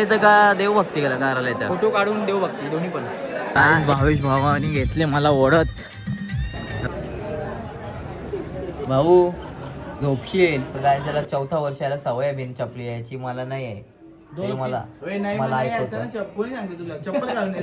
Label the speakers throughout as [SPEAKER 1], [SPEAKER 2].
[SPEAKER 1] इथं का देवभक्ती केला करायला इथं
[SPEAKER 2] फोटो काढून देवभक्ती दोन्ही पण.
[SPEAKER 1] आज भावेश भावानी घेतले मला ओढत. भाऊ झोपशील काय त्याला 4था वर्षाला सवय बिन चपली याची मला नाही आहे ते मला ऐकवतं.
[SPEAKER 2] कोणी सांगितलं तुला चप्पल घालून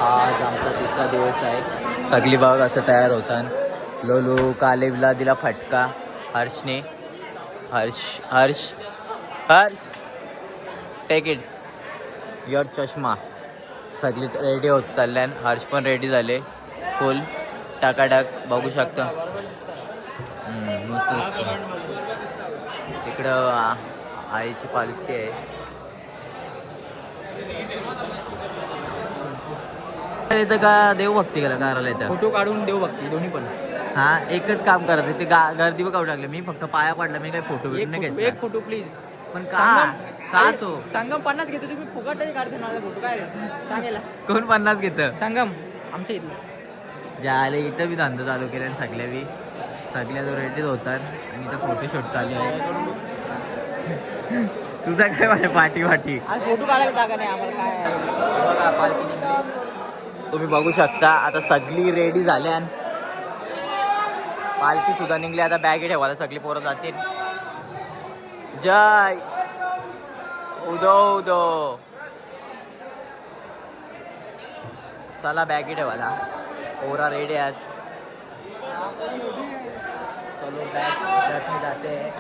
[SPEAKER 1] आज आमचा तिसरा दिवस आहे. सगळी बाग असं तयार होतात. लोलू कालेबला दिला फटका. हर्षने हर्ष टेक इट युअर चष्मा. सगळी रेडी होत चालल्यान. हर्ष पण रेडी झाले फुल टाकाटाक बघू शकता. तिकडं आईची पालखी आहे. इथं का देवभक्ती केला करायला इथं
[SPEAKER 2] फोटो काढून देवभक्ती दोन्ही पण.
[SPEAKER 1] हा एकच काम करायचं ते गर्दी बघ टाकलं. मी फक्त पाया पडला. मी काही फोटो नाही घ्यायचा.
[SPEAKER 2] एक फोटो प्लीज.
[SPEAKER 1] पण का तो
[SPEAKER 2] संगम 50 घेतो तुम्ही फुकटही काढतो माझा फोटो काय रे सांगायला.
[SPEAKER 1] कोण 50 घेतं
[SPEAKER 2] संगम आमच्या इथलं
[SPEAKER 1] ज्या आले इथं बी धंदा चालू केला. सगळ्या जो रेडीच होतात आणि इथं फोटोशूट चालू आहे. तुझा काय माझ्या पाठी
[SPEAKER 2] आज फोटो काढायला जागा नाही आम्हाला काय.
[SPEAKER 1] बघा पालखी निघली. तुम्ही बघू शकता आता सगळी रेडी झाल्या. पालखी सुद्धा निघली. आता बॅगे ठेवायला सगळी पोरं जातील. जय उदो चला बॅगे ठेवायला. पोरा रेडी आहेत. चलो बैग रखने जाते हैं.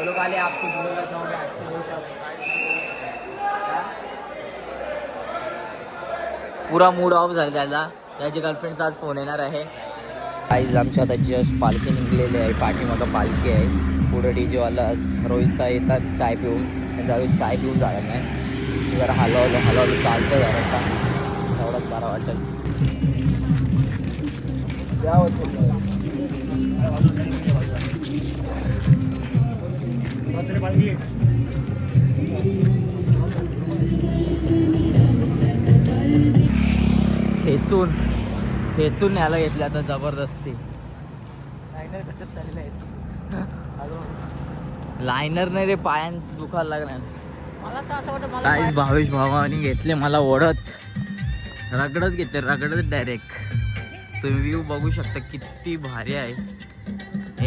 [SPEAKER 1] लोग वाले आपको बोलना चाहूँगे अच्छे हो सब. पूरा मूड ऑफ झाला त्याला. त्याची गर्लफ्रेंडचा आज फोन येणार आहे. काहीच आमच्या आता जस्ट पालखी निघलेली आहे. पाठीमागं पालखी आहे. पुढे डीजेवाला रोहितचा येतात चाय पिऊन. त्यांचा अजून चाय पिऊन झाला नाही. जरा हलवलं चालतं जरासा तेवढंच बरं वाटेल. खेचून न्यायला घेतलं आता जबरदस्ती. लायनर नाही रे पायान दुखायला लागणार.
[SPEAKER 2] मला तर असं वाटतं
[SPEAKER 1] काहीच भावेश भावानी घेतले मला ओढत. रगडत डायरेक्ट. तुम्ही व्ह्यू बघू शकता किती भारी आहे.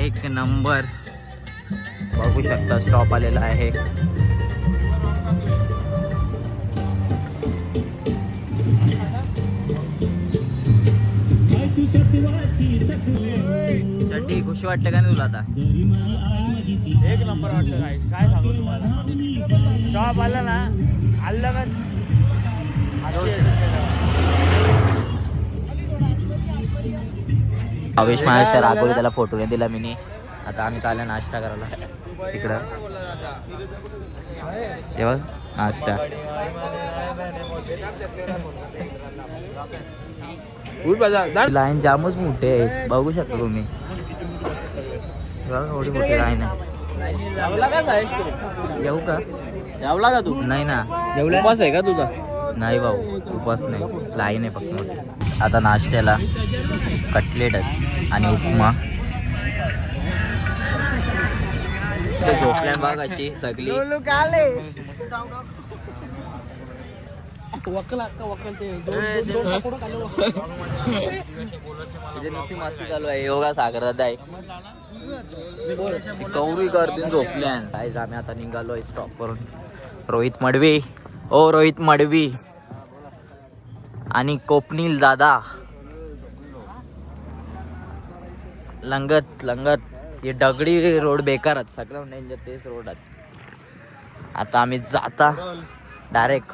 [SPEAKER 1] एक नंबर. बघू शकता स्टॉप आलेला आहे. चड्डी खुशी वाटते का नाही तुला आता.
[SPEAKER 2] एक नंबर वाटतं काय सांगू तुम्हाला. स्टॉप आला ना आलं का
[SPEAKER 1] भावेश माझ्या रागवली त्याला फोटो नाही दिला मी. आता आम्ही चाललो नाश्ता करायला इकडं. तेव्हा नाश्ता लाईन जामच मोठे आहे. बघू शकता तुम्ही थोडी मोठी लाईन आहे. येऊ का
[SPEAKER 2] जेवला का तू.
[SPEAKER 1] नाही ना
[SPEAKER 2] उपास आहे का तुझा.
[SPEAKER 1] नाही भाऊ उपास नाही. लाईन आहे फक्त मोठी. आता नाश्त्याला कटलेट आणि उपमा. झोपल्या बाग अशी सगळी. इथे नुसती मस्ती चालू आहे. योगा सागरदादा आहे. कौरी गर्दीन झोपल्यान. काय आम्ही आता निघालोय स्टॉप करून. रोहित मडवी आणि कोपनील दादा लंगत हे दगडी रोड बेकारच. सगळं डेंजर तेच रोड आहेत. आता आम्ही जाता डायरेक्ट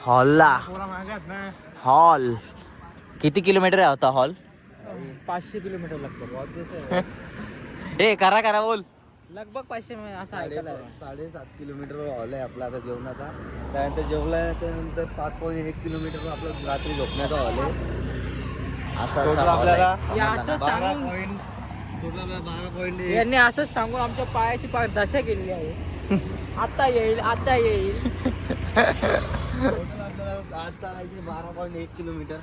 [SPEAKER 1] हॉलला. हॉल किती किलोमीटर आहे होता हॉल.
[SPEAKER 2] 500 किलोमीटर लागतं.
[SPEAKER 1] ए करा बोल.
[SPEAKER 2] लगभग 500 असं ऐकायला.
[SPEAKER 3] 7.5 किलोमीटर हॉल आहे आपला आता जेवणाचा. त्यानंतर जेवल्यानंतर 5.1 किलोमीटर आपलं रात्री झोपण्याचा हॉल आहे.
[SPEAKER 1] असा
[SPEAKER 3] Total
[SPEAKER 1] असा hall आहे.
[SPEAKER 3] आपल्याला
[SPEAKER 1] समजलं ना?
[SPEAKER 3] 12 पॉईंट टोटल आपल्याला 12 पॉईंट
[SPEAKER 2] यांनी असंच सांगून आमच्या पायाची दशा केलेली आहे. आता येईल आता येईल.
[SPEAKER 3] आज चालायचे 12.1 किलोमीटर.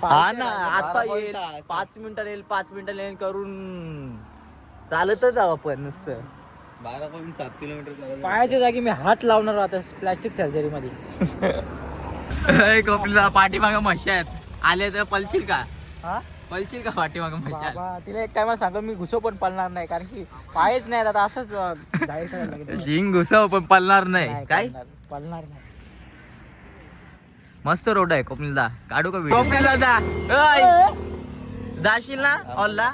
[SPEAKER 1] हा ना आता
[SPEAKER 3] 12.6
[SPEAKER 1] येईल 5 मिनिटं येईल 5 मिनिटं येईल करून चालतच जाऊ आपण नुसतं.
[SPEAKER 3] 12.7 किलोमीटर
[SPEAKER 2] पायाच्या जागी मी हात लावणार आता प्लॅस्टिक सर्जरी मध्ये.
[SPEAKER 1] कपिलला पाठीमागं म्हशी आहेत आले तर पलशील का
[SPEAKER 2] हा
[SPEAKER 1] पलशील का पाठीमागं म्हशी आहेत?
[SPEAKER 2] बाबा तिला एक टायमा सांग मी घुसो पण पळणार नाही कारण की पायच नाही आता असंच जाहीर करायला लागेल.
[SPEAKER 1] शिंग घुसव पण पलणार नाही काय
[SPEAKER 2] पळणार नाही.
[SPEAKER 1] मस्त रोड आहे कोपनीला काढू का व्हिडिओ कोपनीला जाशील ना ऑलला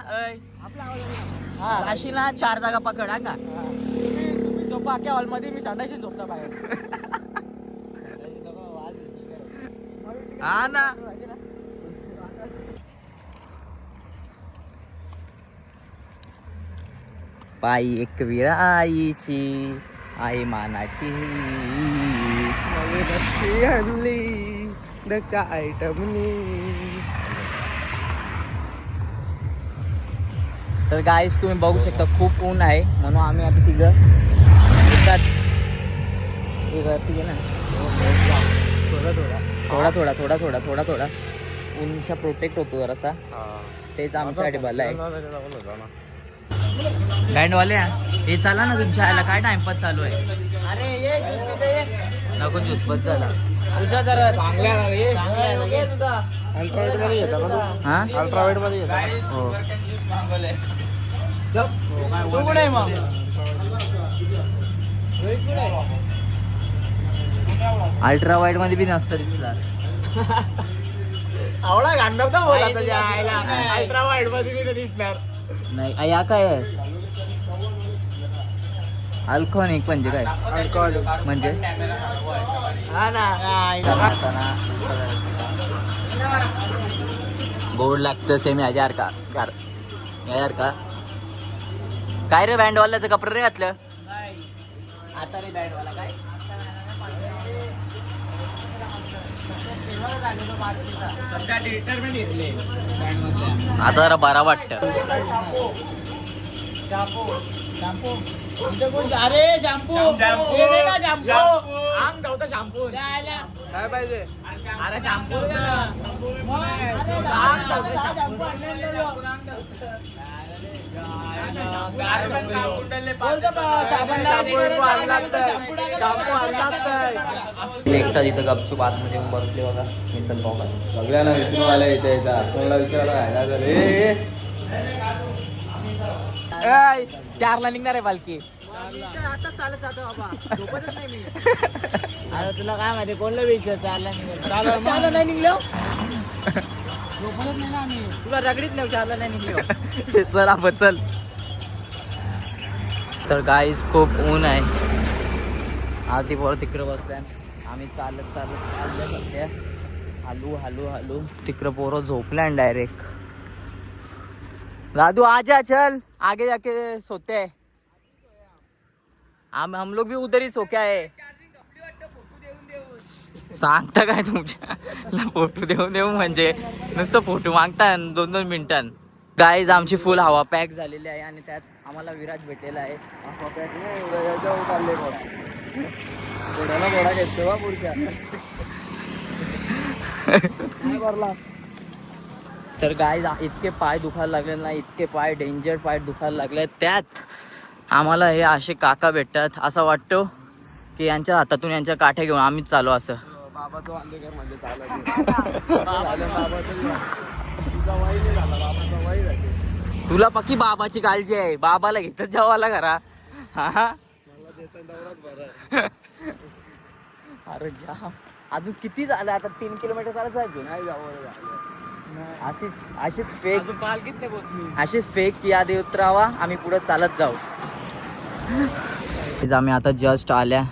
[SPEAKER 2] हा
[SPEAKER 1] जाशील ना 4 जागा पकड हा का
[SPEAKER 2] तुम्ही झोपा अख्या हॉलमध्ये मी संडाशी झोपता बाहेर.
[SPEAKER 1] हा ना पायी एक विरा आईची आई मानाची
[SPEAKER 2] हल्ली दच्या आयटमनी.
[SPEAKER 1] तर गाईस तुम्ही बघू शकता खूप ऊन आहे म्हणून आम्ही आता तिघं एकाच
[SPEAKER 2] ना
[SPEAKER 1] थोडा थोडा ऊनशा प्रोटेक्ट होतो जरासा तेच आमच्यासाठी भलं आहे. बँडवाले हे चला ना तुमच्या आयला काय टाइमपास चालू आहे.
[SPEAKER 2] अरे ये ज्यूस पितो ये.
[SPEAKER 1] नको जुसपत झाला
[SPEAKER 2] तुझा जरा चांगला ये तुझा अल्ट्रावेट मध्ये येता का
[SPEAKER 1] हा
[SPEAKER 2] अल्ट्रावेट मध्ये येता
[SPEAKER 1] हो
[SPEAKER 2] तू कुठे आहे मग
[SPEAKER 1] अल्ट्रा वाईड मध्ये बी नसतं दिसला.
[SPEAKER 2] आवडा घालणार तर बोला तुझ्या आईला अल्ट्रा वाईड मध्ये मी दिसणार
[SPEAKER 1] नाही या काय आहे अल्कोनिक म्हणजे काय म्हणजे
[SPEAKER 2] हा ना
[SPEAKER 1] गोड लागतं सेम याच्यावर का यार का काय रे बँडवाल्याचं कपडे रे घातलं
[SPEAKER 2] आता रे बँडवाला काय सध्या रिटायरमेंट घेतले
[SPEAKER 1] आता जरा बरा वाटतं.
[SPEAKER 2] शॅम्पू अरे शॅम्पू शॅम्पू आम धावता शॅम्पू काय पाहिजे अरे शॅम्पू
[SPEAKER 1] एकटा तिथं गपचूप आतमध्ये येऊन बसले बघा मिसल पाव
[SPEAKER 3] सगळ्यांना विचारून आलं इथे येतात कोणाला विचारायला रे
[SPEAKER 1] 4ला निघणार आहे पालखी.
[SPEAKER 2] आता चालत जातो बाबा झोपतच नाही मी. अरे तुला काय माहिती कोणला विचार चालला नाही निघलो झोपतच नाही ना आम्ही तुला रगडीत नाही 4ला नाही निघलो.
[SPEAKER 1] चल आपण चल. तर गाईस खूप ऊन आहे आरती पोर तिकडं बसल्या आम्ही चालत चालले सध्या हलू तिकडं पोरं झोपल्या डायरेक्ट. राधू आजा चल आगे जाके सोते हैं हम लोग भी उधर ही सो क्या है सांगता काय तुमच्या फोटो देऊन म्हणजे नुसतं फोटो मागता 2-2 मिनिटां. गाईज आमची फुल हवा पॅक झालेली आहे आणि त्यात आम्हाला विराज भेटलेला आहे.
[SPEAKER 3] घोडा घेतो पुढच्या
[SPEAKER 1] तर गाईज इतके पाय दुखायला लागले ना इतके पाय डेंजर पाय दुखायला लागले त्यात आम्हाला हे असे काका भेटतात असं वाटतं की यांच्या हातातून यांच्या काठ्या घेऊन आम्हीच चालू असं.
[SPEAKER 3] बाबाचं वांदेकर म्हणजे चालत
[SPEAKER 1] तुला पक्की बाबाची काळजी आहे बाबाला घेतच जेवायला घरा हा अरे जा अजून किती झालं आता 3 किलोमीटर चालत जायचं
[SPEAKER 3] नाही जावं
[SPEAKER 1] अशीच फेक अशीच फेक यादी उतरावा आम्ही पुढे चालत जाऊ. आम्ही आता जस्ट आल्या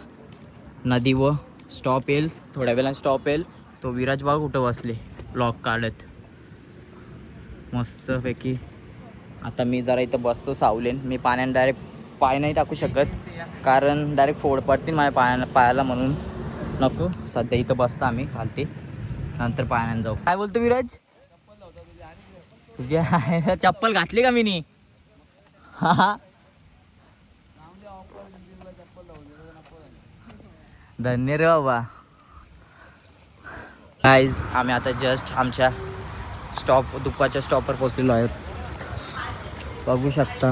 [SPEAKER 1] नदी व स्टॉप येईल थोड्या वेळाने स्टॉप येईल. तो विराज बाग कुठं बसले ब्लॉक काढत मस्त पैकी. आता मी जरा इथं बसतो सावलेन मी पाण्याने डायरेक्ट पाय नाही टाकू शकत कारण डायरेक्ट फोड पडतील माझ्या पायाला म्हणून नको सध्या इथं बसता आम्ही खालती नंतर पाण्याने जाऊ. काय बोलतो विराज तुझ्या चप्पल घातली का मी हा धन्य रे बाबा. गाईज आम्ही आता जस्ट आमच्या दुपारच्या स्टॉपवर पोहोचलेलो आहोत. बघू शकता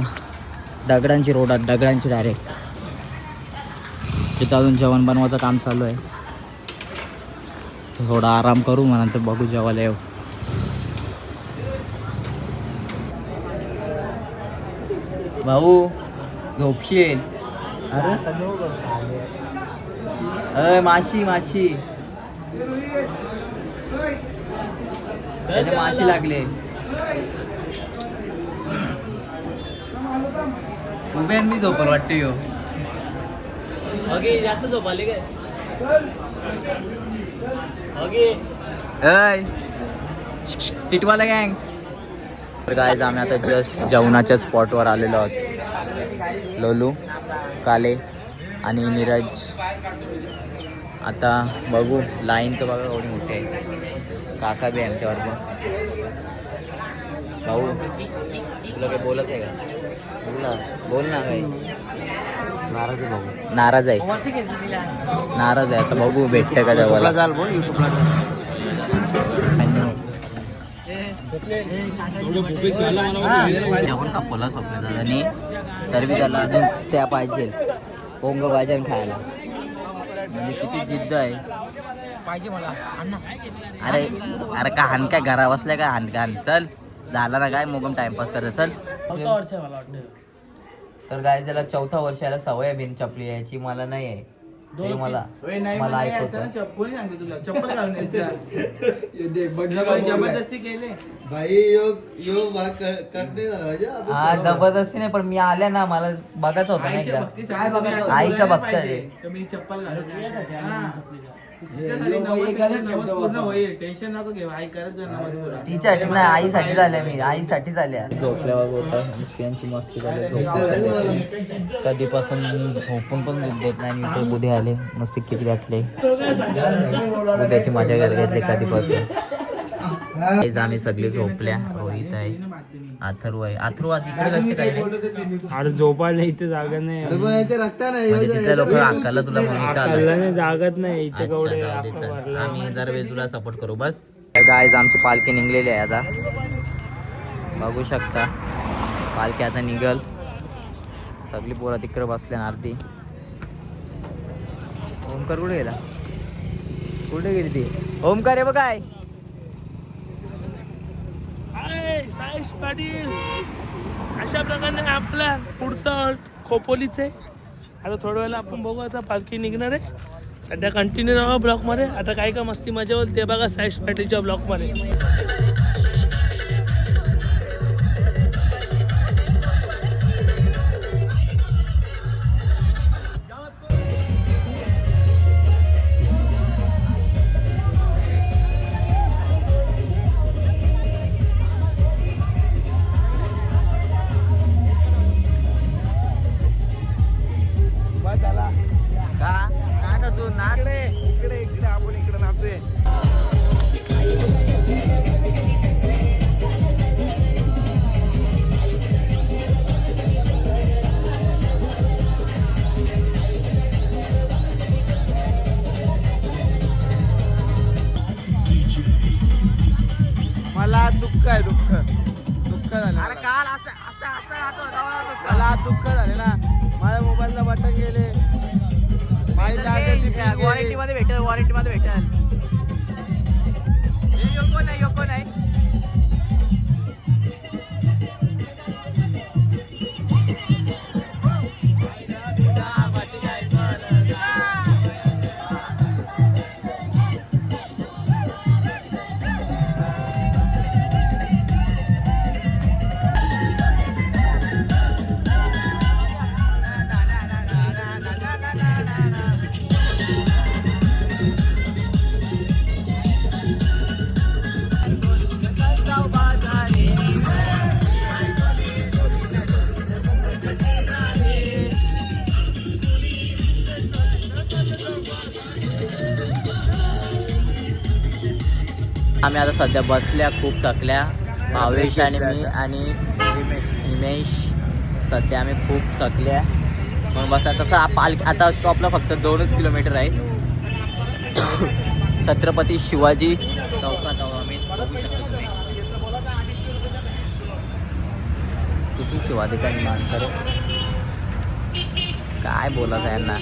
[SPEAKER 1] दगडांची रोड आहेत, दगडांची डायरेक्ट. तिथं अजून जेवण बनवायचं काम चालू आहे. थोडा आराम करू मग नंतर बघू जेवायला येऊ. भाऊ झोपशील. अरे माशी माशी त्याने माशी लागले. उभे मी झोपल वाटते यो.
[SPEAKER 2] जास्त झोप आली काय
[SPEAKER 1] टिटवाला गँग. तर गाईज आम्ही आता जस्ट जेवणाच्या स्पॉटवर आलेलो आहोत. लोलू, काले आणि नीरज. आता बघू लाईन तर बघा एवढी मोठी आहे. काका बी आमच्यावर पण. भाऊ तुला काही बोलत आहे का? बोल ना काही. नाराज आहे भाऊ. नाराज आहे आता बघू भेटतं का जेवायला. जेवण कापला स्वप्न आणि तरी बी त्याला अजून त्या पाहिजे पोंग पाहिजे खायला. म्हणजे किती जिद्द आहे पाहिजे मला. अरे अरे का हान काय घरा बसल्या का हान का चल झाला ना काय मोगम टाइमपास करत चल. तर काय त्याला 4थं वर्ष याला सवय बिन चपली याची मला नाही आहे. ते मला ऐकवतं.
[SPEAKER 2] जबरदस्ती केले
[SPEAKER 1] हा जबरदस्ती नाही पण मी आल्या ना मला बघायचं होतं ना एकदा. आईच्या भक्ताने
[SPEAKER 2] मी चप्पल घालून पूर्ण होईल. टेन्शन नको घेऊ. आई करत नमस्कार
[SPEAKER 1] तिच्यासाठी नाही आईसाठी झाल्या. मी आईसाठी झाल्या. झोपल्यावर होतं मस्ती झाली. कधीपासून झोपून पण दूध देत नाही. इथे बुधे आले मस्त किती घातले. त्याची मजा घेतली कधीपासून. आम्ही सगळे झोपल्या. रोहित आहे, अथर्व आहे. अथर्व आज इकडे कसे काय रे?
[SPEAKER 4] अरे झोपायला इथे जागा नाही.
[SPEAKER 1] म्हणजे तिथल्या लोक अक्काला तुला म्हणून
[SPEAKER 4] जागत नाही इथे.
[SPEAKER 1] आम्ही दरवेळी तुला सपोर्ट करू बस. गाईज आमची पालखी निघलेली आहे आता. बघू शकता पालखी आता निघल. सगळी पोरं तिकडे बसल्या ना अर्धी. ओमकार कुठे गेला? कुठे गेली ती? ओमकार आहे बघ काय.
[SPEAKER 4] साईश पाटील अशा प्रकारे आपला पुढचा खोपोलीच आहे. आता थोड्या वेळेला आपण बघू. आता पालखी निघणार आहे. सध्या कंटिन्यू राहा ब्लॉकमध्ये. आता काय का मस्ती मजा होईल ते बघा साईश पाटीलच्या ब्लॉकमध्ये.
[SPEAKER 2] मला दुःख आहे. दुःख झालं. अरे काल मला दुःख झाले ना. माझ्या मोबाईलला बटन गेले. वॉरंटी मध्ये भेटेल. योको नाही.
[SPEAKER 1] आम्ही आता सध्या बसल्या खूप थकल्या. भावेश आणि मी आणि हिमेश सध्या आम्ही खूप थकले आहे म्हणून बस आता स्टॉपला फक्त 2 किलोमीटर आहे. छत्रपती शिवाजी चौकात आहोत आम्ही. बघू शकता तुम्ही किती शिवाधिकारी माणसं रे. काय बोलत आहे यांना.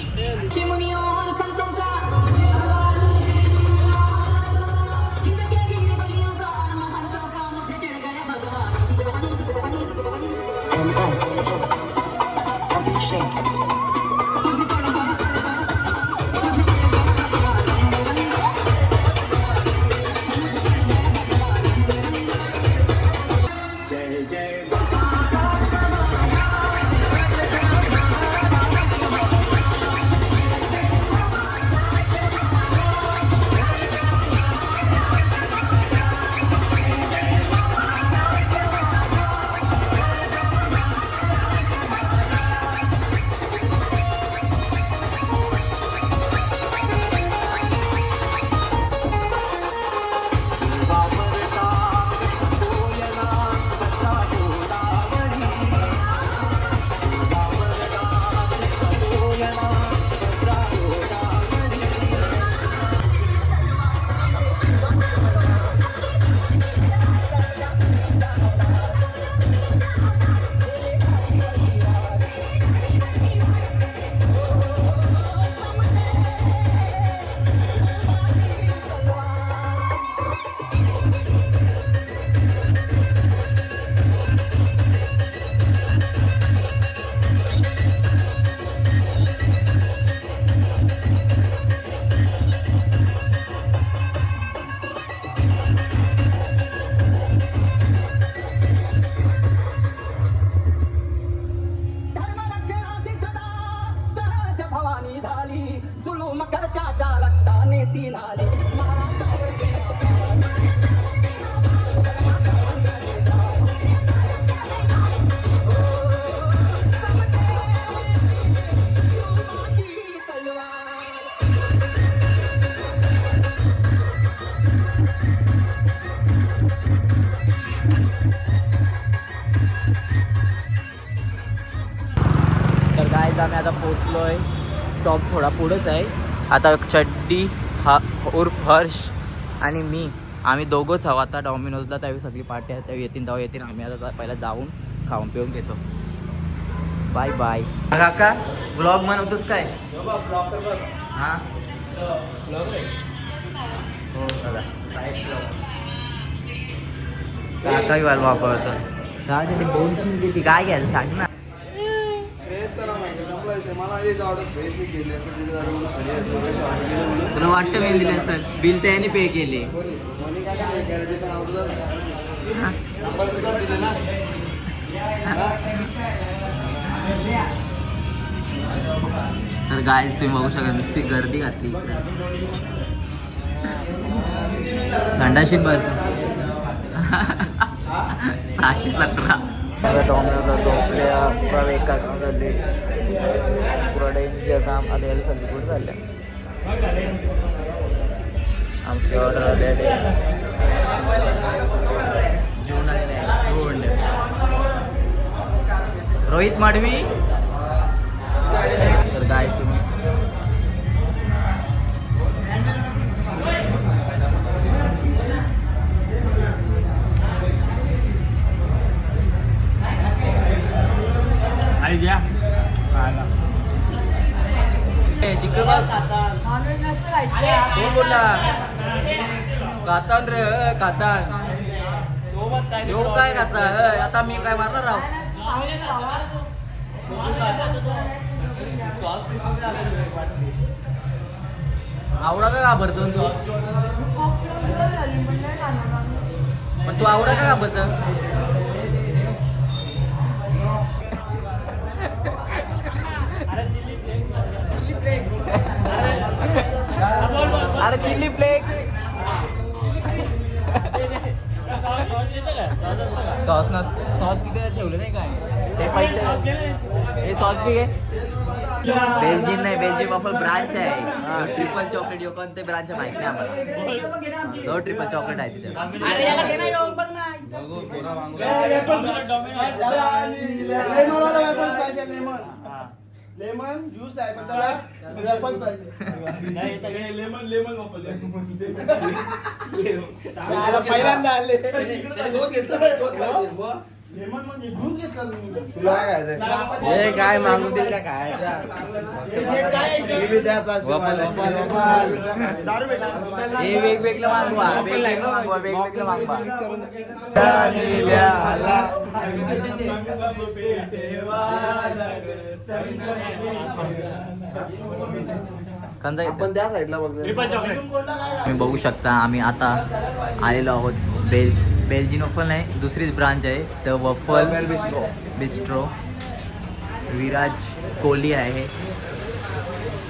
[SPEAKER 1] तर गाईज आम्ही आता पोचलोय. स्टॉप थोडा पुढेच आहे. आता चड्डी हा उर्फ हर्ष आणि मी आम्ही दोघंच आहोत आता डॉमिनोजला. त्यावेळी सगळी पार्टी आहे त्यावेळी येतील तेव्हा येतील. आम्ही आता पहिला जाऊन खाऊन पिऊन घेतो. Bye bye. काका ब्लॉग बनवतोस काय? हां हो दादा काका वाल वापरतो. काय ते बोलची काय घ्यायचं सांग ना. तुला वाटतं बिल दिले सर? बिल त्याने पे केले. तर गाईज तुम्ही बघू शकता नुसती गर्दी घातली. संडाशी बस 617. डॉमिनोजला झोपल्या पुरा एका काम झाले. पुरा डेंजर काम आता याला सगळी कुठे झाल्या. आमची ऑर्डर आलेली जून आलेली आहे. जून रोहित माडवी. तर काय तुम्ही
[SPEAKER 4] घ्या
[SPEAKER 1] कोण बोलला? कातान रे कातान. येऊ काय काता आता मी काय मारणार राव. आवडा का घाबरतो तू? पण तू आवडा का घाबरतो? अरे चिल्ली फ्लेक्स सॉस तिथे ठेवलं नाही काय ते पैसे हे सॉस बी घे. बेल्जियन नाही, बेल्जियन वॉफल ब्रांच आहे. ट्रिपल चॉकलेट यो कोणते ब्रांच माहित नाही आम्हाला. दो ट्रिपल चॉकलेट आहे तिथे.
[SPEAKER 3] लेमन ज्यूस आहे पण त्याला वेफर्स पाहिजे. पहिल्यांदा आले. लेमन म्हणजे ज्यूस घेतला तुम्ही. तुला काय खायचं? हे काय मागू दे का काय?
[SPEAKER 1] हे वेगवेगळं मागवा, वेगवेगळं मागवा, वेगवेगळं मागवा. कंचा येतो?
[SPEAKER 3] आपण त्या साईडला बघतो.
[SPEAKER 1] तुम्ही बघू शकता आम्ही आता आलेलो आहोत बेल्जियन वॉफल नाही, दुसरीच ब्रांच आहे the waffle bistro. Viraj Kohli आहे.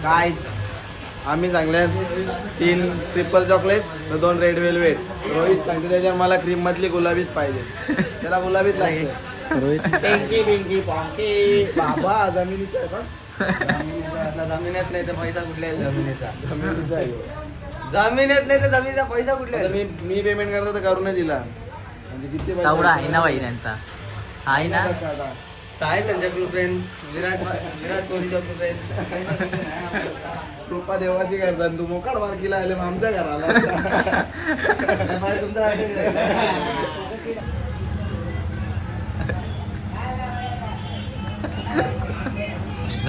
[SPEAKER 3] काय आम्ही सांगले 3 triple chocolate 2 red velvet. Rohit सांगते त्याच्यावर मला क्रीम मधली गुलाबीच पाहिजे. त्याला गुलाबीच लागते. रोहित पिंकी पिंकी पॉंकी बाबा जमिनीचा आहे पण. जमिनीत नाही तर पैसा कुठला आहे? जमिनीचा जमिनीचा आहे. जमिनीत नाही तर जमिनीचा पैसा कुठला आहे? मी पेमेंट करतो तर करू नाही दिला म्हणजे किती पैसा
[SPEAKER 1] तेवढा आहे ना बाई त्यांचा, आहे ना.
[SPEAKER 3] काय त्यांच्या फ्रेंड विराट कोहलीच्या फ्रेंड कृपा देवाची करतात. तू मोकाड बारकीला आले मग आमच्या घराला तुमचा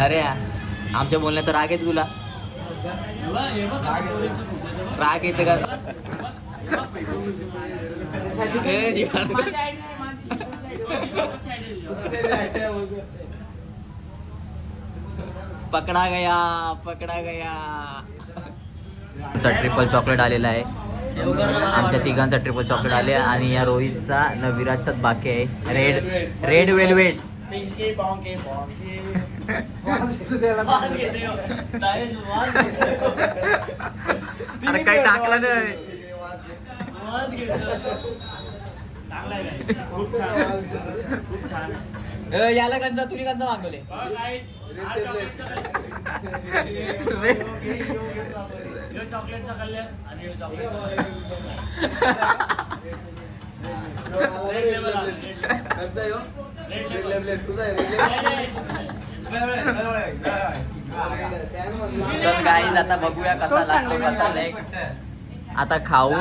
[SPEAKER 1] अरे आमच्या बोलण्याचा राग येतो तुला? राग येते का? पकडा गया, पकडा गया. ट्रिपल चॉकलेट आलेला आहे. आमच्या तिघांचा ट्रिपल चॉकलेट आले आणि या रोहितचा न विराजचाच बाकी आहे. Red velvet.
[SPEAKER 3] पिंकी पॉंकी पॉंकी
[SPEAKER 1] अरे काही टाकलं नाही. याला कंचा, तुम्ही कंचा मागवले?
[SPEAKER 4] चॉकलेटचा कल्ल्याण आणि
[SPEAKER 1] तर गाईज आता बघूया कसा लागतो, कसा नाही. आता खाऊ.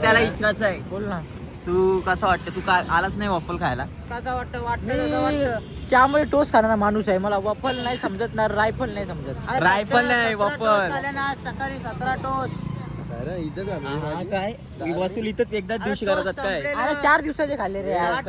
[SPEAKER 1] त्याला इच्छाच आहे. बोल ना, तू कसं वाटतं? तू काय आलाच नाही वॉफल खायला?
[SPEAKER 2] कसं वाटतं? त्यामुळे टोस्ट खाणारा माणूस आहे. मला वॉफल नाही समजत ना, रायफल नाही समजत.
[SPEAKER 1] रायफल नाही, वॉफल.
[SPEAKER 2] सकाळी 17 टोस्ट.
[SPEAKER 1] काय वसूल इथंच एकदाच दिवशी करतात काय?
[SPEAKER 2] अरे 4 दिवसाचे खाल्ले रे यार.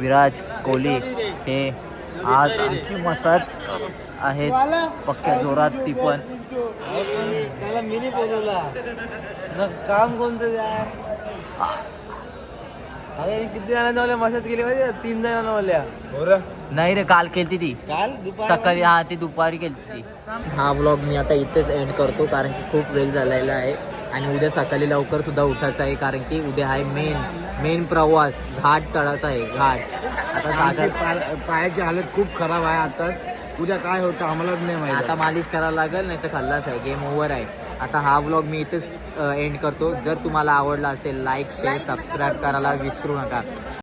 [SPEAKER 1] विराज कोहली हे आज आमची मसाज आहेत पक्क्या जोरात ती पण.
[SPEAKER 2] त्याला मिनी बोलवला ना, काम कोणतं अरे किती जणांना मसाज केली माहिती 3 जणांना.
[SPEAKER 1] नाही रे, काल केलती ती
[SPEAKER 2] काल
[SPEAKER 1] सकाळी. हा, ती दुपारी केलती ती. हा व्लॉग मी आता इथेच एंड करतो कारण की खूप वेळ झालेला आहे आणि उद्या सकाळी लवकर सुद्धा उठायचं आहे कारण की उद्या आहे मेन प्रवास. घाट चढायचा आहे, घाट. आता सागर
[SPEAKER 3] पायाची हालत खूप खराब आहे आता. उद्या काय होतं आम्हालाच नाही माहिती.
[SPEAKER 1] आता मालिश करायला लागेल, नाही तर खाल्लाच आहे, गेम ओव्हर आहे. आता हा व्लॉग मी इथेच एंड करतो. जर तुम्हाला आवडला असेल लाईक शेअर सबस्क्राईब करायला विसरू नका.